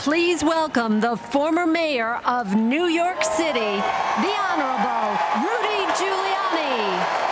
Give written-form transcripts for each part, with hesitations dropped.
Please welcome the former mayor of New York City, the Honorable Rudy Giuliani.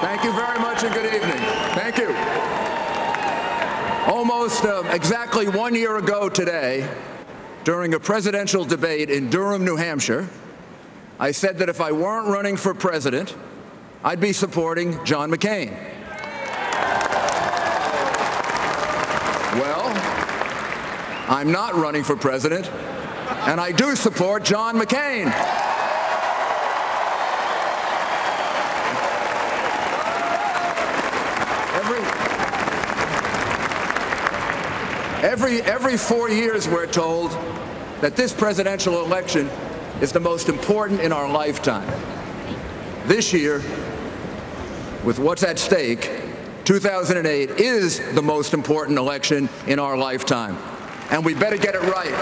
Thank you very much and good evening. Thank you. Almost exactly 1 year ago today, during a presidential debate in Durham, New Hampshire, I said that if I weren't running for president, I'd be supporting John McCain. Well, I'm not running for president, and I do support John McCain. Every 4 years, we're told that this presidential election is the most important in our lifetime. This year, with what's at stake, 2008 is the most important election in our lifetime, and we better get it right.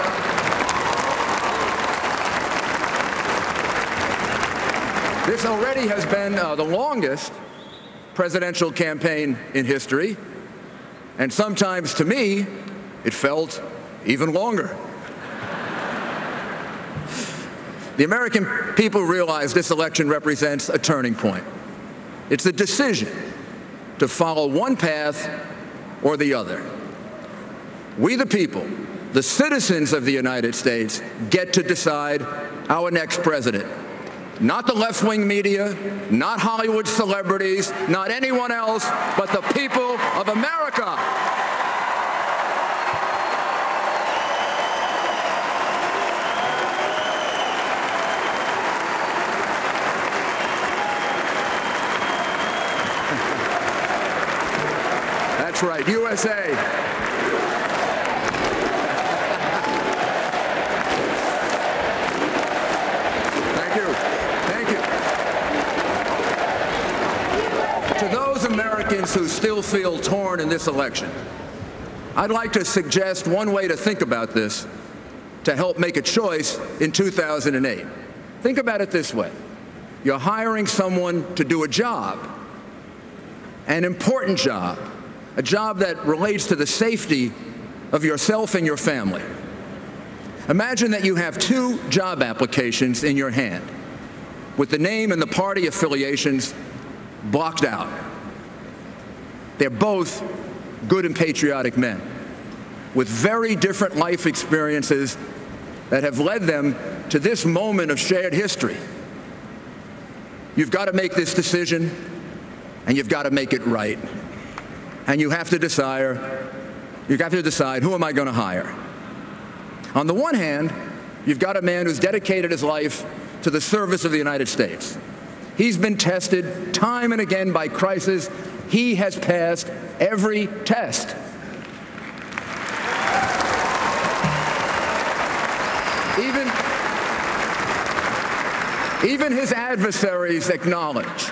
This already has been the longest presidential campaign in history, and sometimes, to me, it felt even longer. The American people realize this election represents a turning point. It's a decision to follow one path or the other. We, the people, the citizens of the United States, get to decide our next president. Not the left-wing media, not Hollywood celebrities, not anyone else, but the people of America. That's right, USA. Thank you. Thank you. To those Americans who still feel torn in this election, I'd like to suggest one way to think about this to help make a choice in 2008. Think about it this way. You're hiring someone to do a job, an important job, a job that relates to the safety of yourself and your family. Imagine that you have two job applications in your hand with the name and the party affiliations blocked out. They're both good and patriotic men with very different life experiences that have led them to this moment of shared history. You've got to make this decision, and you've got to make it right. And you have to decide, who am I going to hire? On the one hand, you've got a man who's dedicated his life to the service of the United States. He's been tested time and again by crisis. He has passed every test. Even his adversaries acknowledge.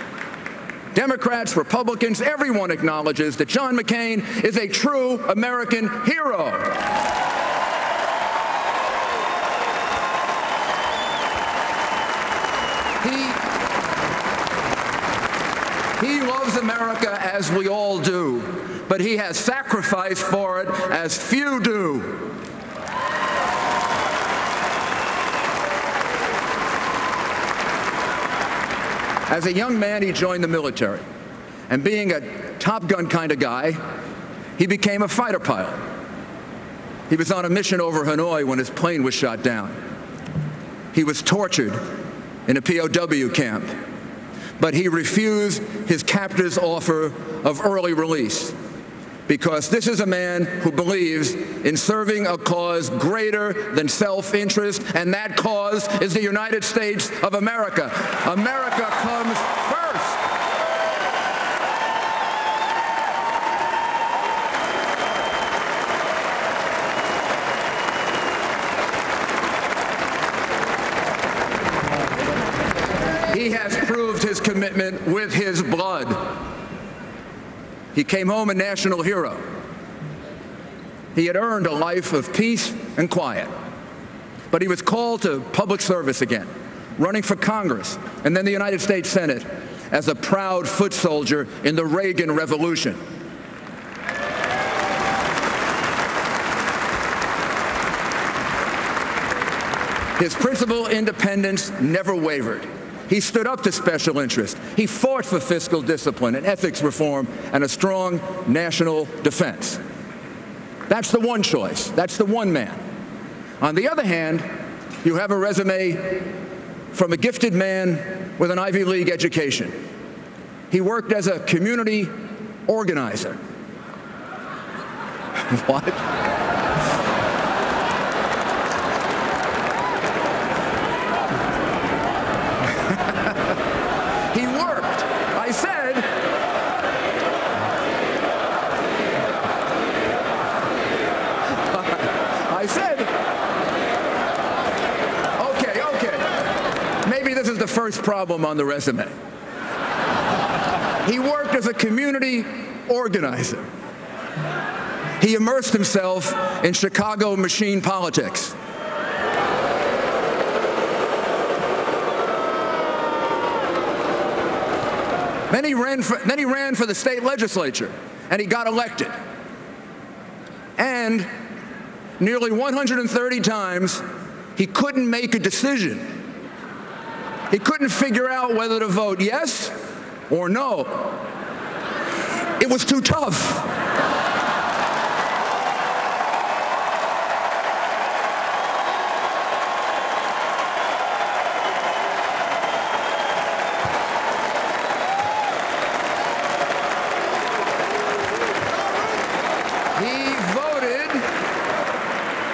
Democrats, Republicans, everyone acknowledges that John McCain is a true American hero. He loves America as we all do, but he has sacrificed for it as few do. As a young man, he joined the military, and being a Top Gun kind of guy, he became a fighter pilot. He was on a mission over Hanoi when his plane was shot down. He was tortured in a POW camp, but he refused his captor's offer of early release because this is a man who believes in serving a cause greater than self-interest, and that cause is the United States of America. America comes first. movement with his blood. He came home a national hero. He had earned a life of peace and quiet. But he was called to public service again, running for Congress and then the United States Senate as a proud foot soldier in the Reagan Revolution. His principled independence never wavered. He stood up to special interest. He fought for fiscal discipline and ethics reform and a strong national defense. That's the one choice. That's the one man. On the other hand, you have a resume from a gifted man with an Ivy League education. He worked as a community organizer. What? He worked. I said, okay. Maybe this is the first problem on the resume. He worked as a community organizer. He immersed himself in Chicago machine politics. Then he ran for the state legislature, and he got elected. And nearly 130 times, he couldn't make a decision. He couldn't figure out whether to vote yes or no. It was too tough.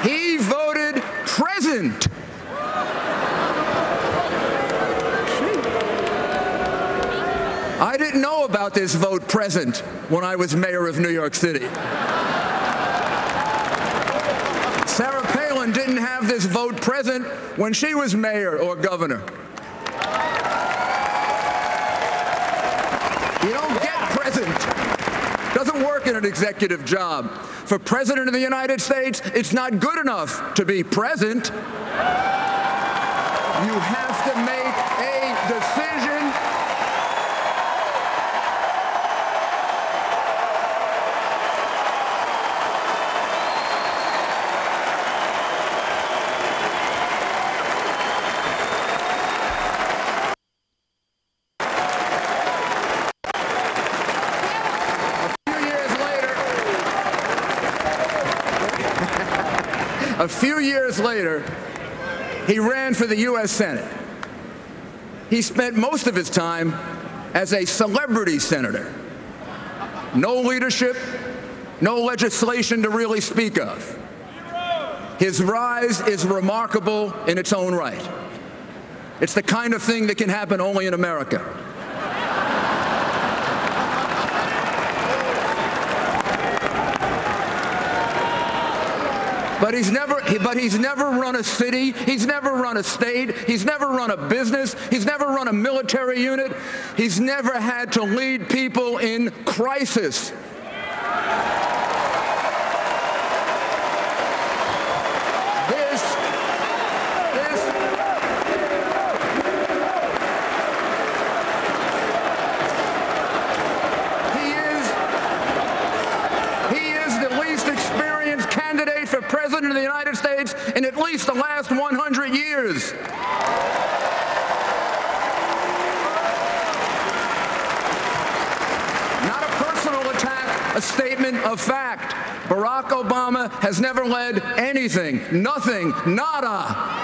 He voted present. I didn't know about this vote present when I was mayor of New York City. Sarah Palin didn't have this vote present when she was mayor or governor. You don't get present. Doesn't work in an executive job. For President of the United States, it's not good enough to be present. You have to make a decision. A few years later, he ran for the U.S. Senate. He spent most of his time as a celebrity senator. No leadership, no legislation to really speak of. His rise is remarkable in its own right. It's the kind of thing that can happen only in America. But he's never run a city, he's never run a state, he's never run a business, he's never run a military unit, he's never had to lead people in crisis. For President of the United States in at least the last 100 years. Not a personal attack, a statement of fact. Barack Obama has never led anything, nothing, nada.